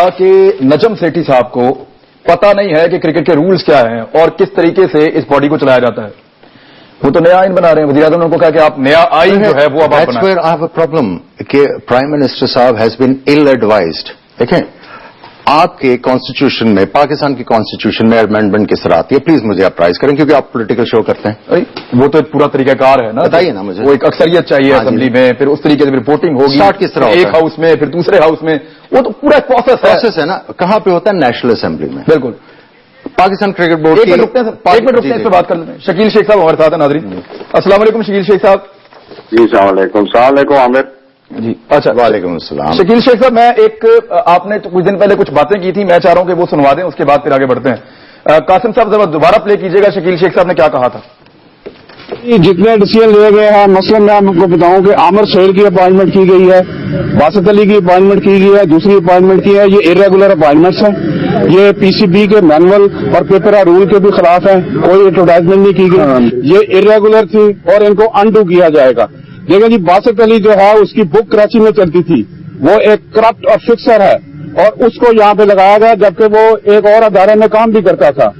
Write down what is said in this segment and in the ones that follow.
کہا کہ نجم سیٹھی صاحب کو پتہ نہیں ہے کہ کرکٹ کے رولز کیا ہیں اور کس طریقے سے اس باڈی کو چلایا جاتا ہے. وہ تو نیا آئین بنا رہے ہیں. وزیر اعظم نے ان کو کہا کہ آپ نیا آئین جو ہے وہ اب آپ بنائیں. That's where I have a problem کہ پرائم منسٹر صاحب has been ill advised. دیکھیں آپ کے کانسٹیٹیوشن میں, پاکستان کی کانسٹیٹیوشن میں امینڈمنٹ کس طرح آتی ہے, پلیز مجھے آپ پرائز کریں کیونکہ آپ پولیٹیکل شو کرتے ہیں. وہ تو ایک پورا طریقہ کار ہے نا, بتائیے نا مجھے. وہ ایک اکثریت چاہیے اسمبلی میں, پھر اس طریقے سے رپورٹنگ ہوگی, اسٹارٹ کس طرح ایک ہاؤس میں پھر دوسرے ہاؤس میں, وہ تو پورا پروسیس ہے نا. کہاں پہ ہوتا ہے؟ نیشنل اسمبلی میں. بالکل. پاکستان کرکٹ بورڈ ایک منٹ رکتے ہیں, اس پہ بات کر لیتے ہیں. شکیل شیخ صاحب ہمارے ساتھ ہیں. ناظرین السلام علیکم. شکیل شیخ صاحب. جی السلام علیکم. السلام علیکم عامر جی. اچھا وعلیکم السلام. شکیل شیخ صاحب, میں ایک آپ نے کچھ دن پہلے کچھ باتیں کی تھی, میں چاہ رہا ہوں کہ وہ سنوا دیں, اس کے بعد پھر آگے بڑھتے ہیں. قاسم صاحب ذرا دوبارہ پلے کیجیے گا, شکیل شیخ صاحب نے کیا کہا تھا. جتنے ڈیسیزن لیے گئے ہیں, مثلا میں آپ کو بتاؤں کہ عامر سہیل کی اپائنٹمنٹ کی گئی ہے, واسط علی کی اپائنٹمنٹ کی گئی ہے, دوسری اپائنٹمنٹ کی ہے, یہ ارریگولر اپائنٹمنٹس ہیں. یہ پی سی بی کے مینول اور پیپر رول کے بھی خلاف ہیں, کوئی ایڈورٹائزمنٹ نہیں کی گئی, یہ ارریگولر تھی اور ان کو انڈو کیا جائے گا. دیکھیں جی, واسط علی جو ہے اس کی بک کراچی میں چلتی تھی, وہ ایک کرپٹ اور فکسر ہے اور اس کو یہاں پہ لگایا گیا جبکہ وہ ایک اور ادارے میں کام بھی کرتا تھا.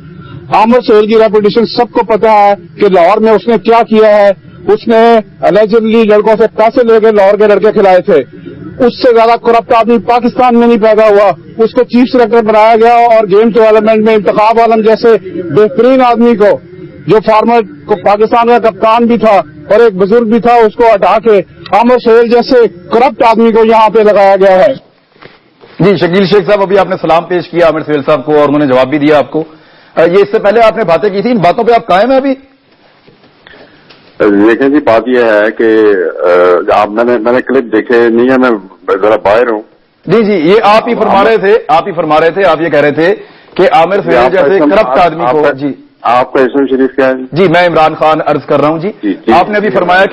عامر سہیل کی ریپوٹیشن سب کو پتا ہے کہ لاہور میں اس نے کیا کیا ہے. اس نے الیجڈلی لڑکوں سے پیسے لے کے لاہور کے لڑکے کھلائے تھے. اس سے زیادہ کرپٹ آدمی پاکستان میں نہیں پیدا ہوا. اس کو چیف سلیکٹر بنایا گیا اور گیم ڈیولپمنٹ میں انتخاب عالم جیسے بہترین آدمی کو, جو فارمر کو پاکستان کا کپتان بھی تھا اور ایک بزرگ بھی تھا, اس کو ہٹا کے عامر سہیل جیسے کرپٹ آدمی کو یہاں پہ لگایا گیا ہے. جی شکیل شیخ صاحب, ابھی آپ نے سلام پیش کیا عامر سہیل صاحب کو اور انہوں نے جواب بھی دیا آپ کو. یہ اس سے پہلے آپ نے باتیں کی تھی, ان باتوں پہ آپ قائم ہیں ابھی؟ دیکھیں جی, بات یہ ہے کہ میں نے کلپ دیکھے نہیں ہے, میں ذرا باہر ہوں. جی جی, یہ آپ ہی فرما رہے تھے, آپ یہ کہہ رہے تھے کہ عامر سہیل جیسے کرپٹ آدمی کو. جی آپ کا اسم شریف کیا ہے؟ جی میں عمران خان عرض کر رہا ہوں. جی آپ نے ابھی فرمایا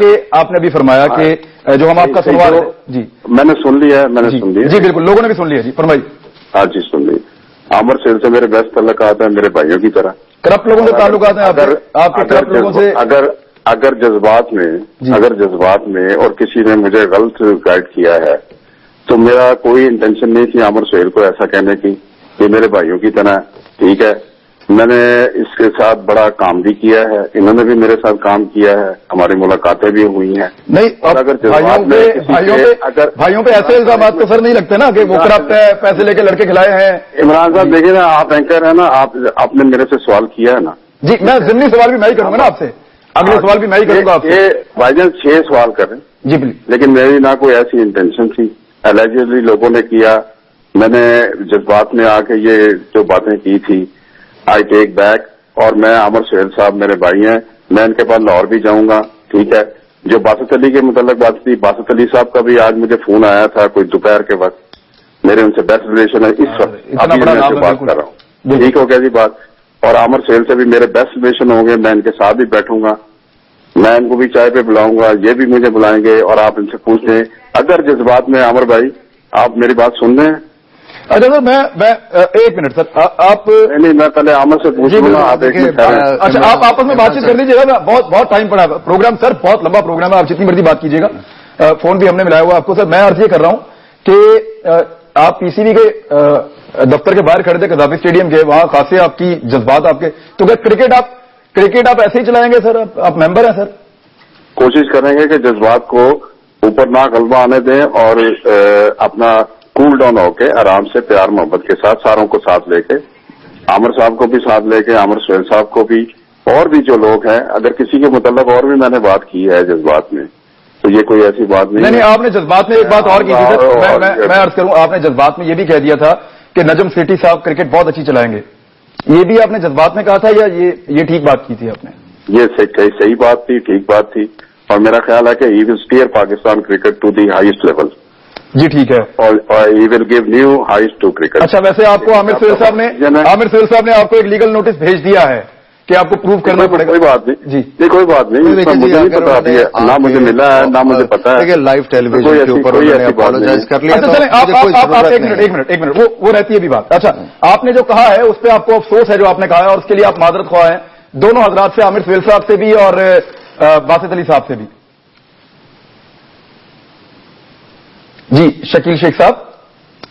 کہ جو ہم آپ کا سنوا رہے. جی میں نے سن لیا. جی بالکل, لوگوں نے بھی سن لیا. جی فرمائیے. ہاں جی سن لیا. عامر سہیل سے میرے بیسٹ تعلقات ہیں, میرے بھائیوں کی طرح. کرپٹ لوگوں سے تعلقات ہیں آپ کے کرپٹ لوگوں سے؟ اگر جذبات میں اور کسی نے مجھے غلط گائیڈ کیا ہے تو میرا کوئی انٹینشن نہیں تھی عامر سہیل کو ایسا کہنے کی کہ میرے بھائیوں کی طرح. ٹھیک ہے, میں نے اس کے ساتھ بڑا کام بھی کیا ہے, انہوں نے بھی میرے ساتھ کام کیا ہے, ہماری ملاقاتیں بھی ہوئی ہیں. نہیں, اگر بھائیوں پہ ایسے الزامات تو سر نہیں لگتے نا کہ وہ کرپٹ ہے, پیسے لے کے لڑکے کھلائے ہیں. عمران صاحب دیکھیں نا, آپ اینکر ہیں نا, آپ نے میرے سے سوال کیا ہے نا. جی میں ضمنی سوال بھی میں ہی کروں گا نا آپ سے, اگلے سوال بھی میں ہی کروں گا آپ سے. بھائی جان 6 سوال کریں. جی پلیز. لیکن میری نہ کوئی ایسی انٹینشن تھی, الیجڈلی لوگوں نے کیا. میں نے جذبات میں آ کے یہ جو باتیں کی تھی آئی ٹیک بیک. اور میں عامر سہیل صاحب میرے بھائی ہیں, میں ان کے پاس لاہور بھی جاؤں گا. ٹھیک ہے, جو باسط علی کے متعلق بات تھی, باسط علی صاحب کا بھی آج مجھے فون آیا تھا کوئی دوپہر کے وقت, میرے ان سے بیسٹ ریلیشن ہے اس وقت, ابھی میں سے بات کر رہا ہوں. ٹھیک ہو گیا جی بات. اور عامر سہیل سے بھی میرے بیسٹ ریلیشن ہوں گے, میں ان کے ساتھ بھی بیٹھوں گا, میں ان کو بھی چائے پہ بلاؤں گا, یہ بھی مجھے بلائیں گے. اور آپ ان سے پوچھ لیں اگر جذبات میں. عامر بھائی آپ میری بات سن رہے ہیں؟ اچھا سر, میں ایک منٹ سر, آپ نہیں, میں پہلے عامر سے پوچھ لوں گا. اچھا آپ آپس میں بات چیت کر لیجیے گا, بہت ٹائم پڑا پروگرام سر, بہت لمبا پروگرام ہے, آپ جتنی مرضی بات کیجیے گا. فون بھی ہم نے ملایا ہوا آپ کو. سر میں عرض یہ کر رہا ہوں کہ آپ پی سی بی کے دفتر کے باہر کھڑے تھے, قذافی اسٹیڈیم کے, وہاں خاصے آپ کی جذبات آپ کے, تو کیا کرکٹ آپ ایسے ہی چلائیں گے سر؟ آپ ممبر ہیں سر. کوشش کریں گے کہ جذبات کو اوپر نہ غلبہ آنے دیں اور اپنا کول ڈاؤن ہو کے آرام سے پیار محبت کے ساتھ ساروں کو ساتھ لے کے, عامر صاحب کو بھی ساتھ لے کے, عامر سہیل صاحب کو بھی, اور بھی جو لوگ ہیں, اگر کسی کے متعلق اور بھی میں نے بات کی ہے جذبات میں تو یہ کوئی ایسی بات نہیں. آپ نے جذبات میں ایک بات اور کی تھی سر, میں عرض کروں, آپ نے جذبات میں یہ بھی کہہ دیا تھا کہ نجم سیٹھی صاحب کرکٹ بہت اچھی چلائیں گے. یہ بھی آپ نے جذبات میں کہا تھا یا یہ ٹھیک بات کی تھی آپ نے؟ یہ صحیح بات تھی, ٹھیک بات تھی, اور میرا خیال ہے کہ he will steer Pakistan cricket to the highest level. جی ٹھیک ہے, اور he will give new highest to cricket. اچھا, ویسے آپ کو عامر سہیل صاحب نے آپ کو ایک لیگل نوٹس بھیج دیا ہے کہ آپ کو پروف کرنا پڑے گا. کوئی بات نہیں جی, یہ کوئی بات نہیں, مجھے نہیں پتا ابھی, نہ مجھے ملا ہے نہ مجھے پتا ہے. لائیو ٹیلی ویژن کے اوپر اپالوجائز کر لیا. اچھا چلیں, ایک منٹ وہ رہتی ہے بھی بات. اچھا, آپ نے جو کہا ہے اس پہ آپ کو افسوس ہے جو آپ نے کہا ہے, اور اس کے لیے آپ معذرت خواہ ہیں دونوں حضرات سے, عامر سہیل صاحب سے بھی اور باسط علی صاحب سے بھی. جی شکیل شیخ صاحب.